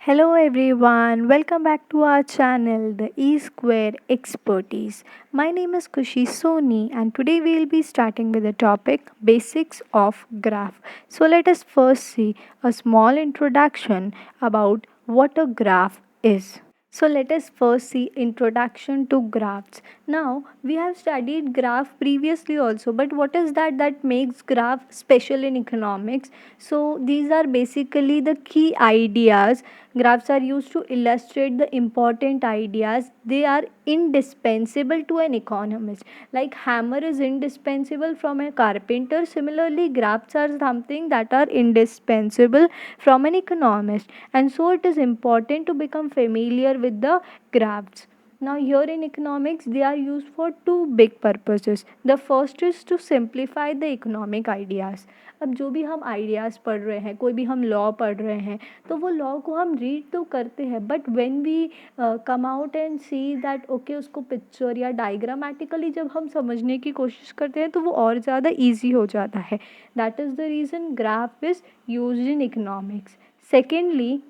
Hello everyone, welcome back to our channel, the E Square Expertise. My name is Kushi Soni, and today we will be starting with the topic Basics of Graph. So, let us first see a small introduction about what a graph is. So let us first see introduction to graphs. Now we have studied graph previously also, but what is that makes graph special in economics? So these are basically the key ideas. Graphs are used to illustrate the important ideas. They are indispensable to an economist. Like hammer is indispensable from a carpenter. Similarly, graphs are something that are indispensable from an economist, and so it is important to become familiar with the graphs. Now here in economics they are used for two big purposes. The first is to simplify the economic ideas. अब जो भी हम ideas पढ़ रहे हैं, कोई भी हम लॉ पढ़ रहे हैं, तो वो लॉ को हम रीड तो करते हैं, but when we come out and see that okay, उसको पिक्चर या डायग्रामेटिकली जब हम समझने की कोशिश करते हैं तो वो और ज़्यादा ईजी हो जाता है. That is the reason graph is used in economics. Secondly,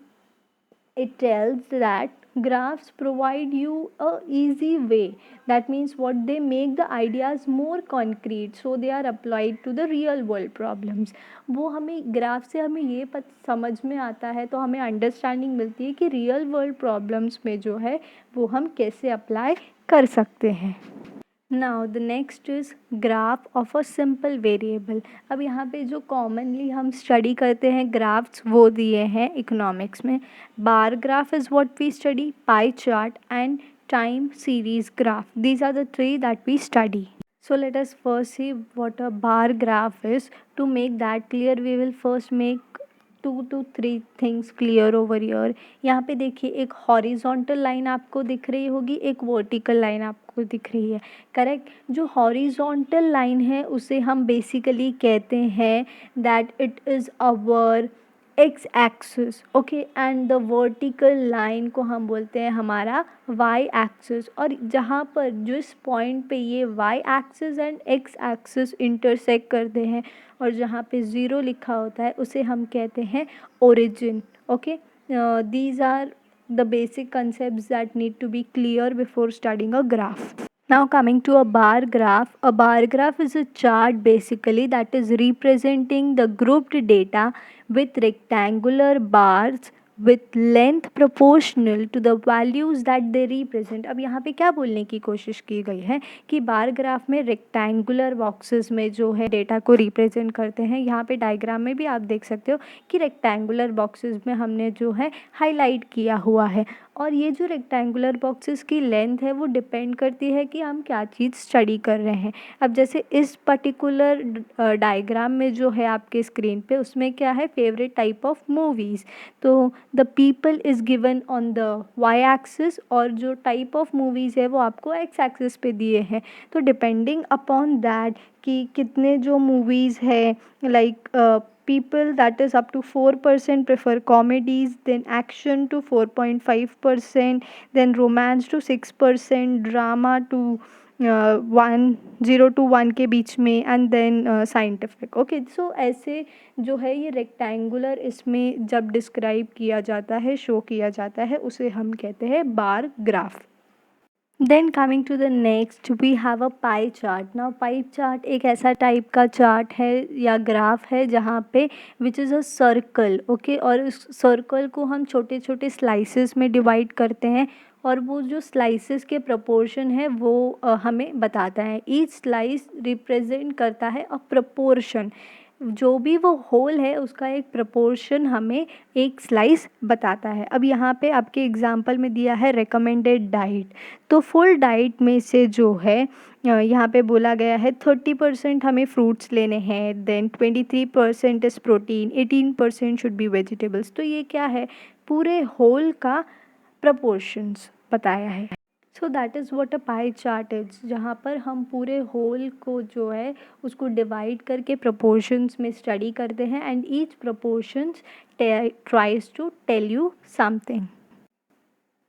it tells that graphs provide you a easy way. That means what, they make the ideas more concrete, so they are applied to the real world problems. वो हमें graph से हमें ये समझ में आता है, तो हमें अंडरस्टैंडिंग मिलती है कि रियल वर्ल्ड प्रॉब्लम्स में जो है वो हम कैसे अप्लाई कर सकते हैं. Now the next is graph of a simple variable. अब यहाँ पे जो कॉमनली हम स्टडी करते हैं ग्राफ्स वो दिए हैं इकोनॉमिक्स में. Bar graph is what we study, pie chart and time series graph. These are the three that we study. So let us first see what a bar graph is. To make that clear, we will first make 2 to 3 things clear over here. यहाँ पे देखिए एक horizontal line आपको दिख रही होगी, एक vertical line आपको दिख रही है. करेक्ट. जो हॉरिजॉन्टल लाइन है उसे हम बेसिकली कहते हैं that it is our x axis. Okay. And the vertical line को हम बोलते हैं हमारा वाई एक्सिस. और जहाँ पर जिस पॉइंट पे ये Y axis and X axis intersect करते हैं और जहाँ पे ज़ीरो लिखा होता है उसे हम कहते हैं origin. Okay. These are the basic concepts that need to be clear before studying a graph. Now coming to a bar graph is a chart basically that is representing the grouped data with rectangular bars with length proportional to the values that they represent. अब यहाँ पे क्या बोलने की कोशिश की गई है कि बार ग्राफ में रेक्टेंगुलर बॉक्सेस में जो है डेटा को रिप्रेजेंट करते हैं. यहाँ पे डायग्राम में भी आप देख सकते हो कि रेक्टेंगुलर बॉक्सेस में हमने जो है हाईलाइट किया हुआ है. और ये जो रेक्टेंगुलर बॉक्सेस की लेंथ है वो डिपेंड करती है कि हम क्या चीज़ स्टडी कर रहे हैं. अब जैसे इस पर्टिकुलर डायग्राम में जो है आपके स्क्रीन पे, उसमें क्या है, फेवरेट टाइप ऑफ मूवीज़. तो the people is given on the Y axis और जो टाइप ऑफ मूवीज़ है वो आपको एक्स एक्सिस पे दिए हैं. तो डिपेंडिंग अपॉन दैट कि कितने जो मूवीज़ है, like people that is up to 4% prefer comedies, then action to 4.5%, then romance to 6%, drama to 1 0 to 1 के बीच में, एंड देन साइंटिफिक. ओके. सो ऐसे जो है ये रेक्टेंगुलर इसमें जब डिस्क्राइब किया जाता है, शो किया जाता है, उसे हम कहते हैं bar graph. Then coming to the next we have a pie chart. Now pie chart एक ऐसा टाइप का चार्ट है या ग्राफ है जहाँ पे which is a circle. Okay. और इस सर्कल को हम छोटे छोटे स्लाइसेस में डिवाइड करते हैं और वो जो स्लाइसेस के प्रपोर्शन है वो हमें बताता है. ईच स्लाइस रिप्रेजेंट करता है अ प्रपोर्शन. जो भी वो होल है उसका एक प्रपोर्शन हमें एक स्लाइस बताता है. अब यहाँ पे आपके एग्जांपल में दिया है रिकमेंडेड डाइट. तो फुल डाइट में से जो है यहाँ पे बोला गया है 30% हमें फ्रूट्स लेने हैं, then 23% is protein, 18% should be vegetables. तो ये क्या है, पूरे होल का प्रपोर्शंस बताया है. So that is what a pie chart is, जहाँ पर हम पूरे होल को जो है उसको डिवाइड करके प्रपोर्शंस में स्टडी करते हैं and each proportions tries to tell you something.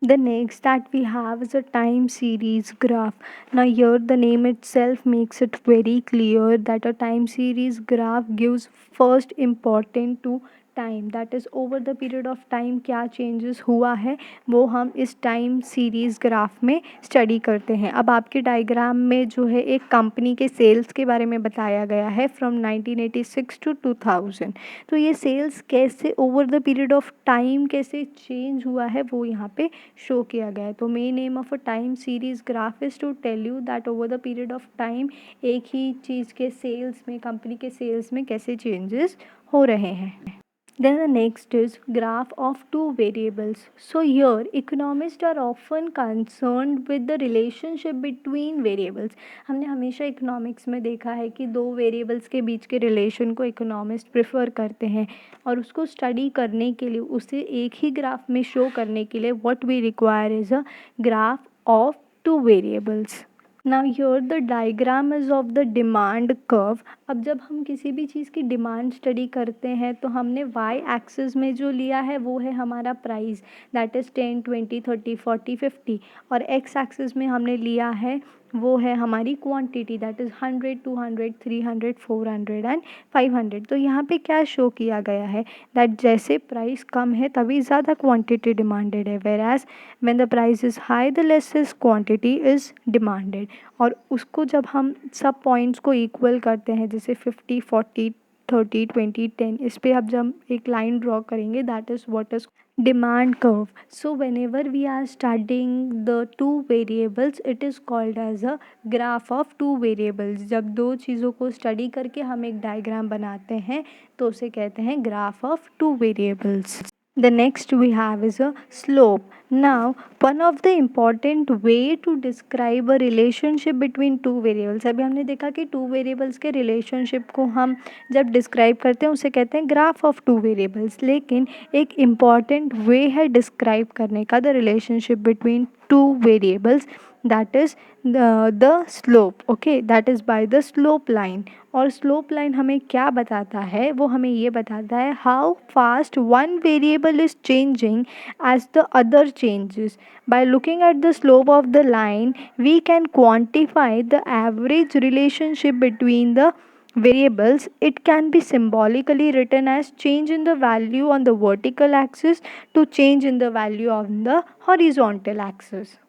The next that we have is a time series graph. Now here the name itself makes it very clear that a time series graph gives first importance to time, that is over the period of time क्या changes हुआ है, वो हम इस time series graph में study करते हैं। अब आपके डायग्राम में जो है एक कंपनी के सेल्स के बारे में बताया गया है फ्रॉम 1986 टू 2000। तो ये सेल्स कैसे over the period of time कैसे चेंज हुआ है वो यहाँ पे शो किया गया है। तो main aim of a time series graph is to tell you that over the period of time एक ही चीज़ के सेल्स में, कंपनी के सेल्स में कैसे चेंजेस हो रहे हैं। Then the next is graph of two variables. So here economists are often concerned with the relationship between variables. हमने हमेशा इकोनॉमिक्स में देखा है कि दो वेरिएबल्स के बीच के रिलेशन को इकोनॉमिस्ट प्रेफर करते हैं और उसको स्टडी करने के लिए, उसे एक ही ग्राफ में शो करने के लिए what we require is a graph of two variables. Now here the diagram is of the demand curve. अब जब हम किसी भी चीज़ की डिमांड स्टडी करते हैं तो हमने वाई एक्सिस में जो लिया है वो है हमारा प्राइस, दैट इज़ 10, 20, 30, 40, 50, और एक्स एक्सिस में हमने लिया है वो है हमारी क्वांटिटी, दैट इज़ 100, 200, 300, 400 एंड 500। तो यहाँ पे क्या शो किया गया है दैट जैसे प्राइस कम है तभी ज़्यादा क्वांटिटी डिमांडेड है, whereas when the price is high the less is quantity is demanded. और उसको जब हम सब पॉइंट्स को इक्वल करते हैं जैसे 50, 40, 30, 20, 10, इस पे अब जब एक लाइन ड्रॉ करेंगे that is what is demand curve. So whenever we are studying the two variables it is called as a graph of two variables. जब दो चीज़ों को स्टडी करके हम एक डायग्राम बनाते हैं तो उसे कहते हैं graph of two variables. The next we have is a slope. Now one of the important way to describe a relationship between two variables, अभी हमने देखा कि two variables के relationship को हम जब describe करते हैं उसे कहते हैं graph of two variables, लेकिन एक important way है describe करने का the relationship between two variables, that is the slope. Okay, that is by the slope line. और स्लोप लाइन हमें क्या बताता है, वो हमें ये बताता है how fast one variable is changing as the other changes. By looking at the slope of the line we can quantify the average relationship between the variables. It can be symbolically written as change in the value on the vertical axis to change in the value on the horizontal axis.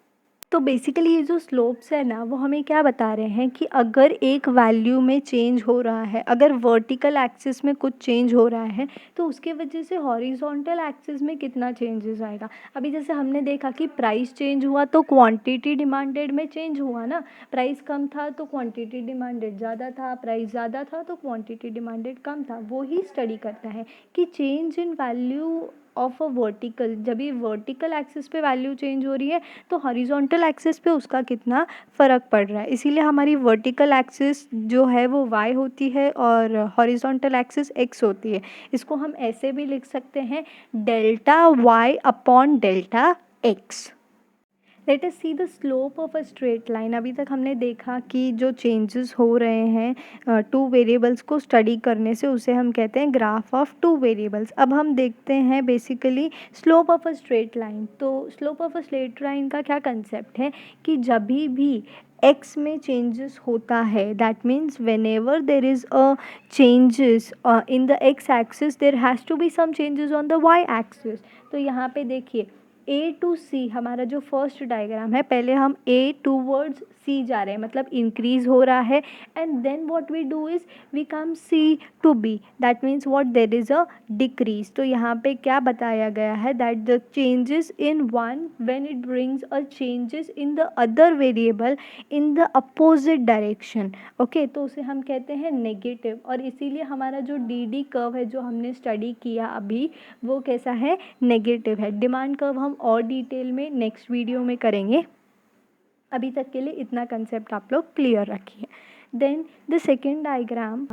तो basically ये जो slopes है ना वो हमें क्या बता रहे हैं कि अगर एक वैल्यू में चेंज हो रहा है, अगर वर्टिकल एक्सिस में कुछ चेंज हो रहा है तो उसके वजह से हॉरिजॉन्टल एक्सिस में कितना चेंजेस आएगा। अभी जैसे हमने देखा कि प्राइस चेंज हुआ तो क्वांटिटी डिमांडेड में चेंज हुआ ना, प्राइस कम था तो क्वांटिटी डिमांडेड ज़्यादा था, प्राइस ज़्यादा था तो क्वांटिटी डिमांडेड कम था। वो ही स्टडी करता है कि change in value of a vertical, जब ये वर्टिकल एक्सिस पे वैल्यू चेंज हो रही है तो हॉरिजॉन्टल एक्सिस पे उसका कितना फ़र्क पड़ रहा है। इसीलिए हमारी वर्टिकल एक्सिस जो है वो y होती है और हॉरिजॉन्टल एक्सिस x होती है। इसको हम ऐसे भी लिख सकते हैं delta y upon delta x। Let us see the slope of a straight line. अभी तक हमने देखा कि जो चेंजेस हो रहे हैं टू वेरिएबल्स को स्टडी करने से उसे हम कहते हैं ग्राफ ऑफ टू वेरिएबल्स। अब हम देखते हैं basically slope of a straight line. तो slope of a straight line का क्या कंसेप्ट है कि जब भी x में चेंजेस होता है that means whenever there is a changes in the x axis there has to be some changes on the y axis. तो यहाँ पे देखिए A टू C हमारा जो फर्स्ट डायग्राम है, पहले हम A टूवर्ड्स C जा रहे हैं मतलब इंक्रीज हो रहा है, and then what we do is we come C to B, that means what there is a decrease. तो यहाँ पे क्या बताया गया है that the changes in one when it brings a changes in the other variable in the opposite direction. Okay, तो उसे हम कहते हैं नेगेटिव। और इसीलिए हमारा जो डी कर्व है जो हमने स्टडी किया अभी वो कैसा है, नेगेटिव है। डिमांड कर्व हम और डिटेल में नेक्स्ट वीडियो में करेंगे, अभी तक के लिए इतना कंसेप्ट आप लोग क्लियर रखिए। Then the second diagram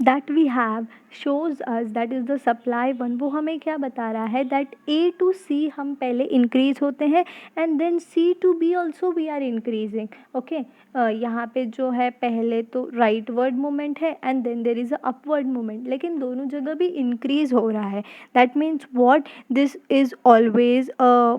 that we have shows us that is the supply one. वो हमें क्या बता रहा है दैट A टू C हम पहले इंक्रीज होते हैं and then C to B also we are increasing. Okay, यहाँ पे जो है पहले तो राइट वर्ड मूवमेंट है and then there is a upward movement, लेकिन दोनों जगह भी इंक्रीज हो रहा है। That means what, this is always a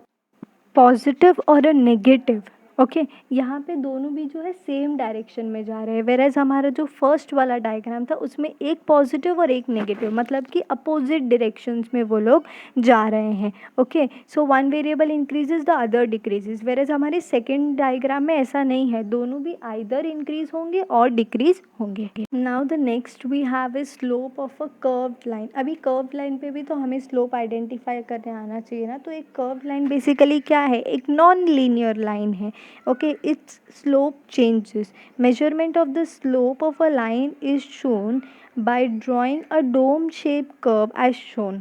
positive और अ नेगेटिव। ओके, यहाँ पे दोनों भी जो है सेम डायरेक्शन में जा रहे हैं, वेरएज हमारा जो फर्स्ट वाला डायग्राम था उसमें एक पॉजिटिव और एक नेगेटिव, मतलब कि अपोजिट डायरेक्शंस में वो लोग जा रहे हैं। Okay, so one variable increases the other decreases, whereas हमारे सेकेंड डायग्राम में ऐसा नहीं है, दोनों भी आइदर इंक्रीज होंगे और डिक्रीज होंगे। Now the next we have a slope of a curved line. अभी कर्व्ड लाइन पे भी तो हमें स्लोप आइडेंटिफाई करने आना चाहिए ना। तो एक कर्व्ड लाइन बेसिकली क्या है, एक नॉन लीनियर लाइन है। Okay, its slope changes. Measurement of the slope of a line is shown by drawing a dome shaped curve as shown.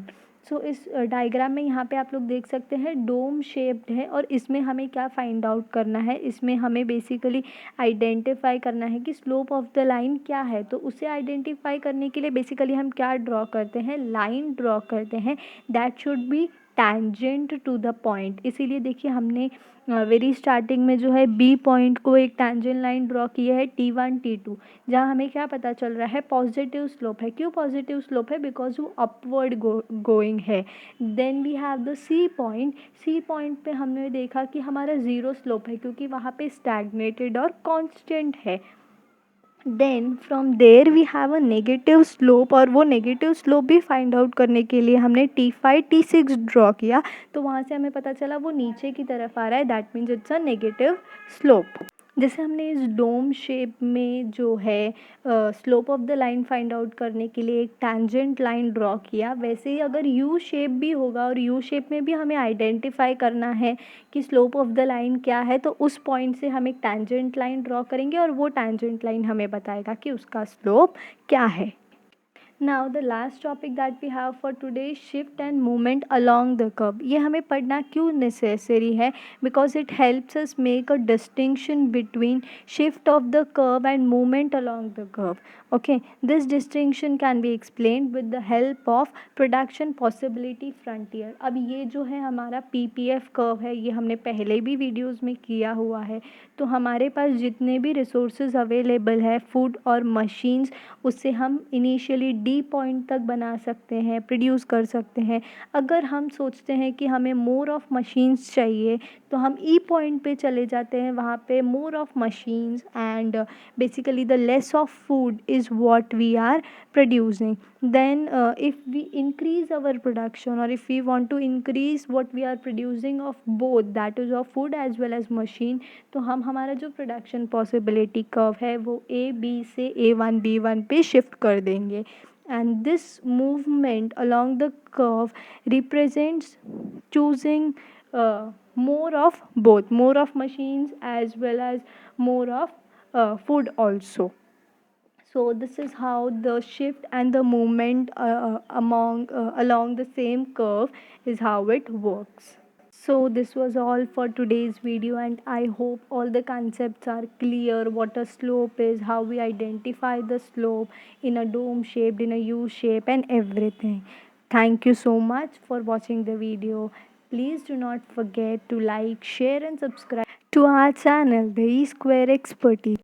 सो इस डायग्राम में यहाँ पे आप लोग देख सकते हैं डोम शेप्ड है, और इसमें हमें क्या फाइंड आउट करना है, इसमें हमें बेसिकली आइडेंटिफाई करना है कि स्लोप ऑफ द लाइन क्या है। तो उसे आइडेंटिफाई करने के लिए बेसिकली हम क्या ड्रॉ करते हैं, लाइन ड्रॉ करते हैं that should be tangent to the point. इसीलिए देखिए हमने वेरी स्टार्टिंग में जो है बी पॉइंट को एक टैंजेंट लाइन ड्रॉ की है T1 T2, जहाँ हमें क्या पता चल रहा है, पॉजिटिव स्लोप है। क्यों पॉजिटिव स्लोप है, बिकॉज वो अपवर्ड गोइंग है। Then we have the C point. C point पे हमने देखा कि हमारा ज़ीरो स्लोप है, क्योंकि वहाँ पे स्टैग्नेटेड और कांस्टेंट है। Then from there we have a negative slope, और वो नेगेटिव स्लोप भी फाइंड आउट करने के लिए हमने T5 T6 ड्रॉ किया। तो वहाँ से हमें पता चला वो नीचे की तरफ आ रहा है, that means it's a negative slope. जैसे हमने इस डोम शेप में जो है slope of the line find out करने के लिए एक टैंजेंट लाइन ड्रॉ किया, वैसे ही अगर यू शेप भी होगा और यू शेप में भी हमें आइडेंटिफाई करना है कि स्लोप ऑफ द लाइन क्या है, तो उस पॉइंट से हम एक टैंजेंट लाइन ड्रॉ करेंगे और वो टैंजेंट लाइन हमें बताएगा कि उसका स्लोप क्या है। Now the last topic that we have for today, shift and movement along the curve. ये हमें पढ़ना क्यों नेसेसरी है, because it helps us make a distinction between shift of the curve and movement along the curve. Okay, this distinction can be explained with the help of production possibility frontier. अब ये जो है हमारा PPF curve है, ये हमने पहले भी वीडियोज़ में किया हुआ है। तो हमारे पास जितने भी रिसोर्सेज अवेलेबल है, फूड और मशीन्स, उससे हम इनिशियली डी पॉइंट तक बना सकते हैं, प्रोड्यूस कर सकते हैं। अगर हम सोचते हैं कि हमें मोर ऑफ मशीन्स चाहिए, तो हम ई पॉइंट पे चले जाते हैं, वहाँ पे more of machines and basically the less of food is what we are producing. Then if we increase our production, or if we want to increase what we are producing of both, that is of food as well as machine, तो हम हमारा जो production possibility curve है वो A B से A1 B1 पे shift कर देंगे। And this movement along the curve represents choosing more of both, more of machines as well as more of food also. So this is how the shift and the movement along the same curve is how it works. So this was all for today's video, and I hope all the concepts are clear, what a slope is, how we identify the slope in a dome shaped, in a U shape, and everything. Thank you so much for watching the video. Please do not forget to like, share and subscribe to our channel, The E Square Expertise.